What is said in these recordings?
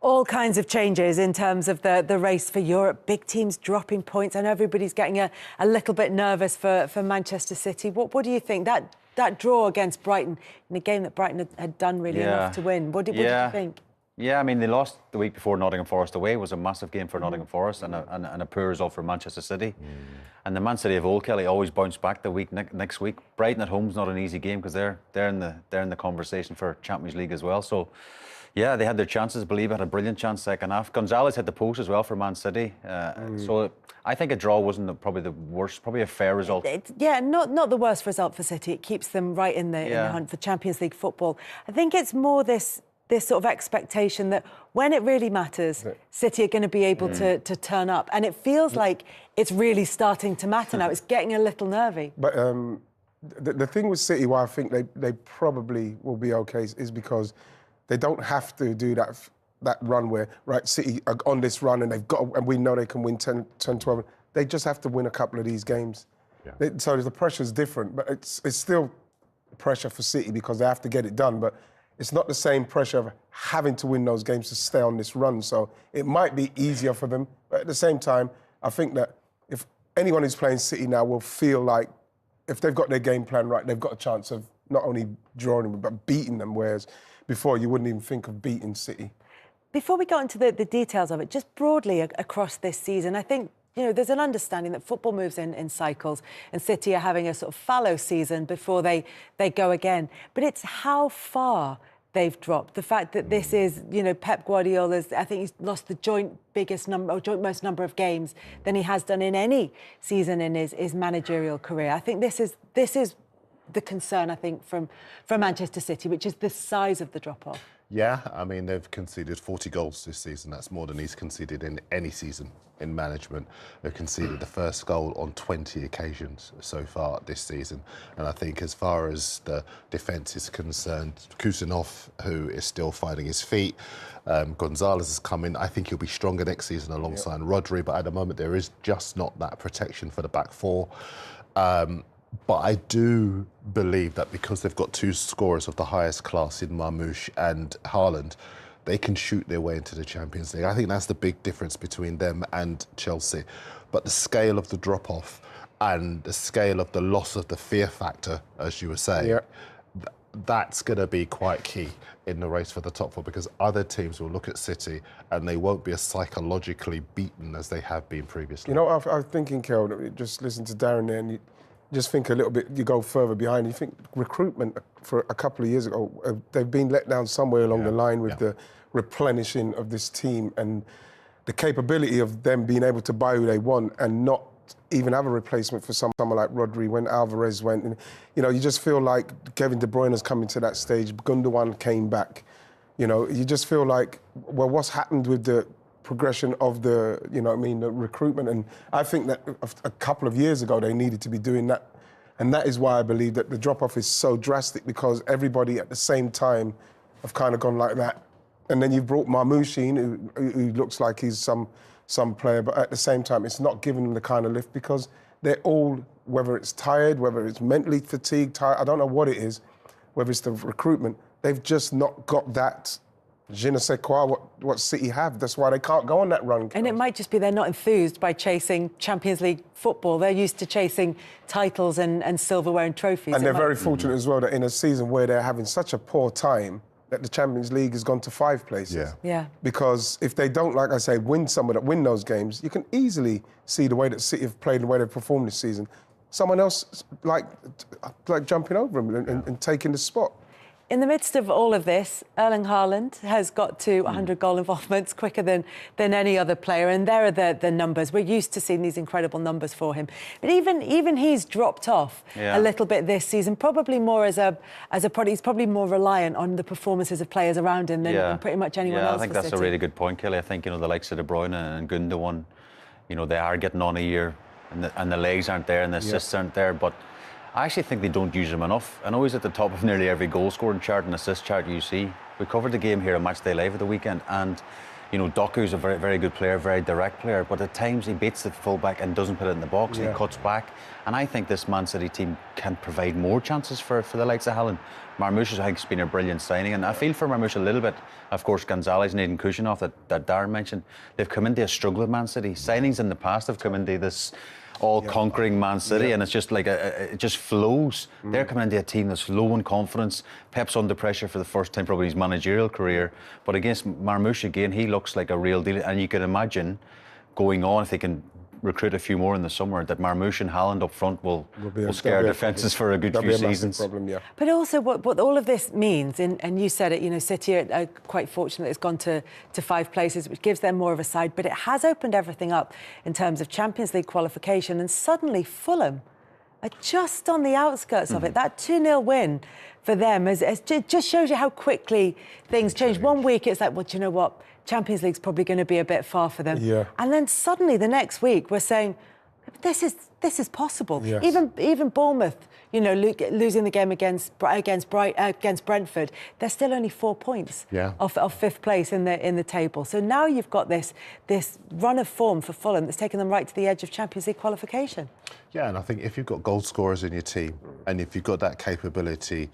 All kinds of changes in terms of the race for Europe. Big teams dropping points. I know everybody's getting a little bit nervous for Manchester City. What do you think? That draw against Brighton in a game that Brighton had done really enough to win. What did you think? Yeah, I mean, they lost the week before Nottingham Forest away. It was a massive game for Nottingham Forest and a poor result for Manchester City. And the Man City of old, Kelly, always bounce back the week next week. Brighton at home's not an easy game because they're in the conversation for Champions League as well. So, yeah, they had their chances. I believe had a brilliant chance second half. Gonzalez hit the post as well for Man City. So I think a draw wasn't probably the worst, probably a fair result. Yeah, not the worst result for City. It keeps them right in the hunt for Champions League football. I think it's more this sort of expectation that when it really matters, City are going to be able to turn up. And it feels like it's really starting to matter now. It's getting a little nervy. But the thing with City, why I think they probably will be okay, is because they don't have to do that run where, right, City are on this run and we know they can win 10, 12. They just have to win a couple of these games. Yeah. So the pressure's different, but it's still pressure for City because they have to get it done. But it's not the same pressure of having to win those games to stay on this run. So it might be easier for them. But at the same time, I think that if anyone who's playing City now will feel like if they've got their game plan right, they've got a chance of not only drawing them, but beating them, whereas before you wouldn't even think of beating City. Before we got into the details of it, just broadly across this season, I think, there's an understanding that football moves in cycles and City are having a sort of fallow season before they go again. But it's how far they've dropped. The fact that this is, Pep Guardiola's, I think he's lost the joint most number of games than he has done in any season in his managerial career. I think this is the concern, I think, from Manchester City, which is the size of the drop-off. Yeah, I mean, they've conceded 40 goals this season. That's more than he's conceded in any season in management. They've conceded the first goal on 20 occasions so far this season. And I think as far as the defence is concerned, Kusanov, who is still finding his feet, Gonzalez has come in. I think he'll be stronger next season alongside Rodri, but at the moment there is just not that protection for the back four. But I do believe that because they've got two scorers of the highest class in Marmoush and Haaland, they can shoot their way into the Champions League. I think that's the big difference between them and Chelsea. But the scale of the drop-off and the scale of the loss of the fear factor, as you were saying, that's going to be quite key in the race for the top four, because other teams will look at City and they won't be as psychologically beaten as they have been previously. I was thinking, Kel, just listen to Darren there, and you just think a little bit, you go further behind, you think recruitment for a couple of years ago, they've been let down somewhere along the line with the replenishing of this team and the capability of them being able to buy who they want and not even have a replacement for someone like Rodri when Alvarez went. And, you just feel like Kevin De Bruyne has come into that stage, Gundogan came back. You just feel like, well, what's happened with the progression of the recruitment? And I think that a couple of years ago they needed to be doing that, and that is why I believe that the drop-off is so drastic, because everybody at the same time have kind of gone like that. And then you've brought Marmoush in, who looks like he's some player, but at the same time it's not giving them the kind of lift, because they're all, whether it's tired, whether it's mentally fatigued, tired, I don't know what it is, whether it's the recruitment, they've just not got that je ne sais quoi, what City have. That's why they can't go on that run. And it might just be they're not enthused by chasing Champions League football. They're used to chasing titles and silverware and trophies. And they're very fortunate as well that in a season where they're having such a poor time, that the Champions League has gone to 5 places. Yeah. Because if they don't, like I say, win those games, you can easily see the way that City have played and the way they've performed this season. Someone else like jumping over them and taking the spot. In the midst of all of this, Erling Haaland has got to 100 goal involvements quicker than any other player, and there are the numbers. We're used to seeing these incredible numbers for him. But even he's dropped off a little bit this season, probably more as a product. He's probably more reliant on the performances of players around him than pretty much anyone else. I think that's a really good point, Kelly. I think, the likes of De Bruyne and Gundogan, they are getting on a year, and the legs aren't there and the assists aren't there, but I actually think they don't use him enough. I know he's at the top of nearly every goal scoring chart and assist chart you see. We covered the game here on Matchday Live at the weekend, and You know, Doku's a very, very good player, very direct player, but at times he beats the fullback and doesn't put it in the box and he cuts back. And I think this Man City team can provide more chances for the likes of Haaland. Marmoush, I think, has been a brilliant signing, and I feel for Marmoush a little bit. Of course, Gonzalez and Aiden Kushinoff that Darren mentioned, they've come into a struggle with Man City. Signings in the past have come into this all-conquering Man City, and it's just like it just flows. They're coming into a team that's low in confidence. Pep's under pressure for the first time probably in his managerial career, but against Marmoush again, he looks like a real deal, and you can imagine going on if they can recruit a few more in the summer, that Marmoush and Haaland up front will scare defences for a good few seasons. Problem, But also what all of this means, and you said it, you know, City are quite fortunate it's gone to 5 places, which gives them more of a side, but it has opened everything up in terms of Champions League qualification, and suddenly Fulham are just on the outskirts of it. That 2-0 win for them just shows you how quickly things change. One week it's like, well, do you know what? Champions League's probably going to be a bit far for them. Yeah. And then suddenly the next week we're saying, this is possible. Yes. Even Bournemouth, you know, losing the game against Brentford, they're still only 4 points off 5th place in the table. So now you've got this run of form for Fulham that's taken them right to the edge of Champions League qualification. Yeah, and I think if you've got goal scorers in your team and if you've got that capability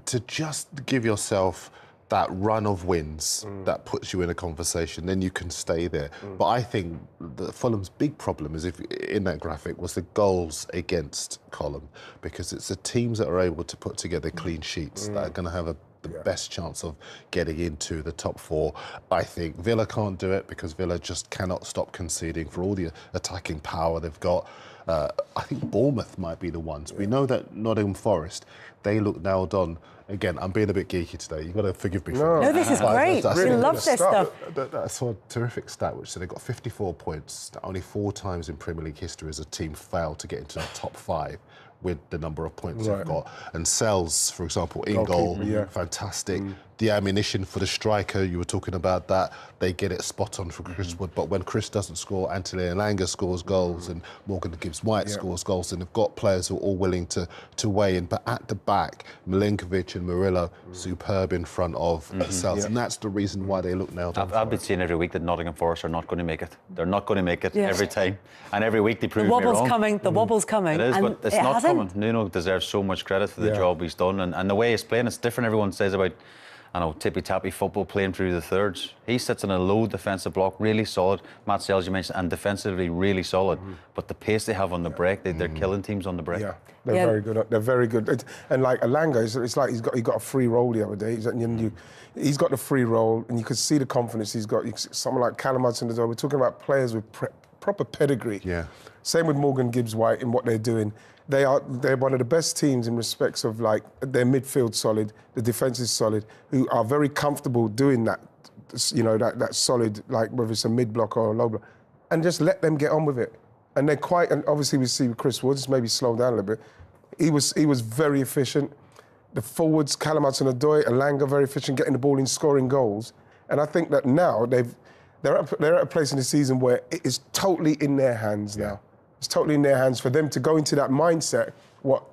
to just give yourself that run of wins that puts you in a conversation, then you can stay there. But I think that Fulham's big problem is, if in that graphic, was the goals against column, because it's the teams that are able to put together clean sheets that are going to have the best chance of getting into the top 4. I think Villa can't do it because Villa just cannot stop conceding for all the attacking power they've got. I think Bournemouth might be the ones. We know that Nottingham Forest, they look nailed on. Again, I'm being a bit geeky today. You've got to forgive me for No, this is great. We love this stuff. I saw a terrific stat which said they got 54 points. Only 4 times in Premier League history has a team failed to get into the top 5 with the number of points they've got. And Sells, for example, in goal, fantastic. The ammunition for the striker, you were talking about that, they get it spot on for Chris Wood. But when Chris doesn't score, Anthony Elanga scores goals and Morgan Gibbs-White scores goals, and they've got players who are all willing to weigh in. But at the back, Milinkovic and Murillo, superb in front of Sells. And that's the reason why they look nailed on. I've been saying every week that Nottingham Forest are not going to make it. They're not going to make it every time. And every week they prove me wrong. The wobble's coming. It is, but it's not hasn't. coming. Nuno deserves so much credit for the job he's done. And the way he's playing, it's different. Everyone says about, I know, tippy-tappy football playing through the thirds. He sits in a low defensive block, really solid. Matt Sells, you mentioned, and defensively really solid. But the pace they have on the break, they're killing teams on the break. Yeah, they're very good. They're very good. And like Elanga, it's like he got a free roll the other day. He's got the free roll, and you could see the confidence he's got. Someone like Callum Hudson-Odoi. We're talking about players with proper pedigree. Yeah. Same with Morgan Gibbs-White in what they're doing. They're one of the best teams in respects of, like, their midfield solid, the defence is solid, who are very comfortable doing that, you know, that solid, like whether it's a mid block or a low block, and just let them get on with it. And they're quite, and obviously we see with Chris Woods maybe slow down a little bit. He was very efficient. The forwards, Callum Hudson-Odoi, Elanga, very efficient, getting the ball in, scoring goals. And I think that now they're at a place in the season where it is totally in their hands now. It's totally in their hands for them to go into that mindset, what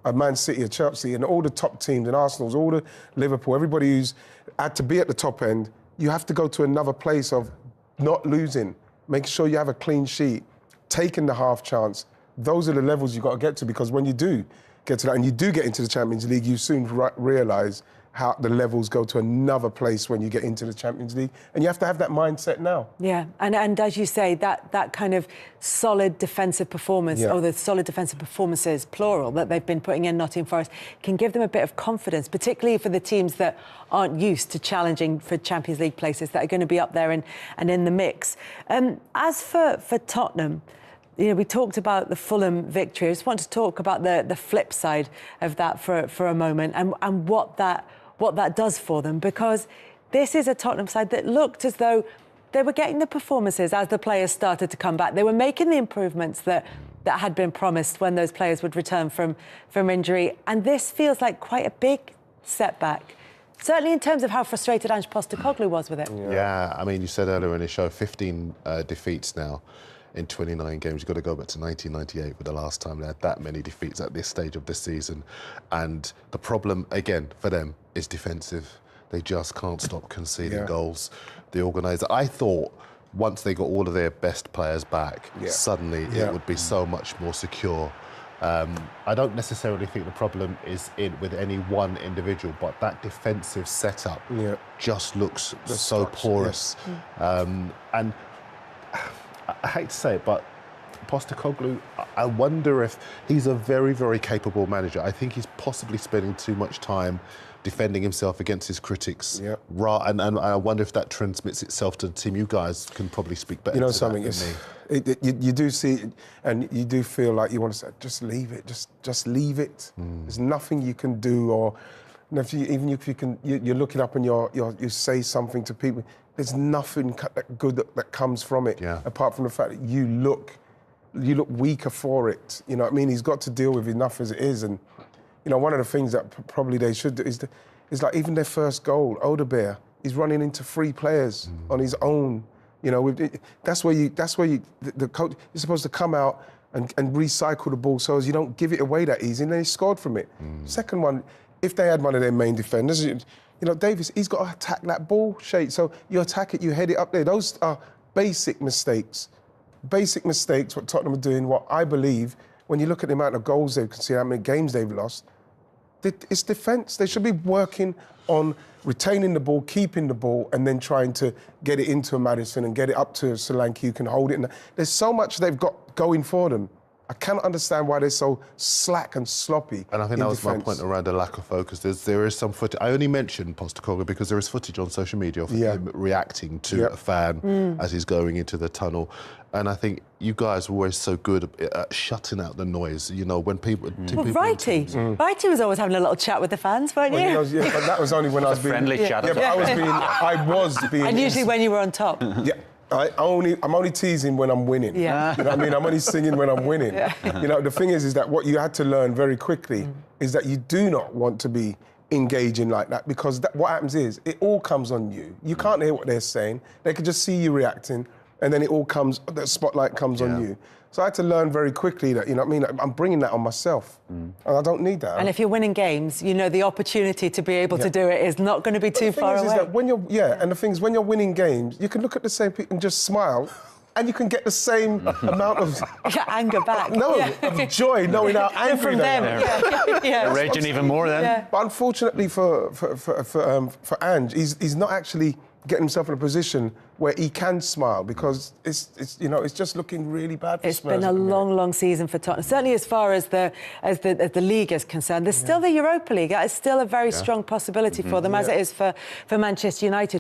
a Man City, a Chelsea, and all the top teams, and Arsenal's, all the Liverpool, everybody who's had to be at the top end, you have to go to another place of not losing, making sure you have a clean sheet, taking the half chance. Those are the levels you've got to get to, because when you do get to that and you do get into the Champions League, you soon realise how the levels go to another place when you get into the Champions League. And you have to have that mindset now. Yeah, and as you say, that kind of solid defensive performance, or the solid defensive performances, plural, that they've been putting in Nottingham Forest, can give them a bit of confidence, particularly for the teams that aren't used to challenging for Champions League places, that are going to be up there and in the mix. As for Tottenham, you know, we talked about the Fulham victory. I just want to talk about the flip side of that for a moment, and what that does for them, because this is a Tottenham side that looked as though they were getting the performances as the players started to come back. They were making the improvements that had been promised when those players would return from injury. And this feels like quite a big setback, certainly in terms of how frustrated Ange Postecoglou was with it. Yeah, I mean, you said earlier in the show, 15 defeats now in 29 games. You've got to go back to 1998 for the last time they had that many defeats at this stage of the season. And the problem, again, for them is defensive. They just can't stop conceding goals. The organiser, I thought, once they got all of their best players back, suddenly it would be so much more secure. I don't necessarily think the problem is with any one individual, but that defensive setup just looks so porous. And I hate to say it, but Postecoglou, I wonder if he's a very, very capable manager. I think he's possibly spending too much time defending himself against his critics. And I wonder if that transmits itself to the team. You guys can probably speak better. You know to something, that than me. you do see it, and you do feel like you want to say, just leave it, just leave it. There's nothing you can do, or even if you can, you're looking up and you say something to people. There's nothing good that comes from it, apart from the fact that you look weaker for it. You know what I mean? He's got to deal with enough as it is, and you know, one of the things that probably they should do is like even their first goal, Odebear, he's running into 3 players on his own. You know, that's where the coach, you're supposed to come out and recycle the ball so as you don't give it away that easy, and then he scored from it. Second one, if they had one of their main defenders, you know, Davis, he's got to attack that ball, Shay. So you attack it, you head it up there. Those are basic mistakes. Basic mistakes, what Tottenham are doing, what I believe, when you look at the amount of goals they've conceded, how many games they've lost, it's defence. They should be working on retaining the ball, keeping the ball, and then trying to get it into a Maddison and get it up to Solanke who can hold it. And there's so much they've got going for them. I cannot understand why they're so slack and sloppy. And I think that was my point around the lack of focus. There is some footage. I only mentioned Postecoglou because there is footage on social media of him reacting to a fan as he's going into the tunnel. And I think you guys were always so good at shutting out the noise. You know, when people... Wrighty was always having a little chat with the fans, weren't you? But that was only when I was being... friendly chat. Yeah, but I was being... And usually when you were on top. I'm only teasing when I'm winning. You know what I mean? I'm only singing when I'm winning. You know, the thing is that what you had to learn very quickly is that you do not want to be engaging like that, because what happens is it all comes on you. You can't hear what they're saying. They could just see you reacting, and then the spotlight comes on you. So I had to learn very quickly that, you know what I mean, I'm bringing that on myself, and I don't need that. And if you're winning games, you know the opportunity to be able to do it is not going to be too far away. Is that when and the thing is, when you're winning games, you can look at the same people and just smile, and you can get the same amount of anger back. Of joy, knowing how angry from they them. are. Raging even more then. But unfortunately for Ange, he's not actually getting himself in a position where he can smile, because it's just looking really bad for Spurs. It's been a long season for Tottenham. Certainly as far as the league is concerned. There's still the Europa League. That is still a very strong possibility for them, as it is for Manchester United.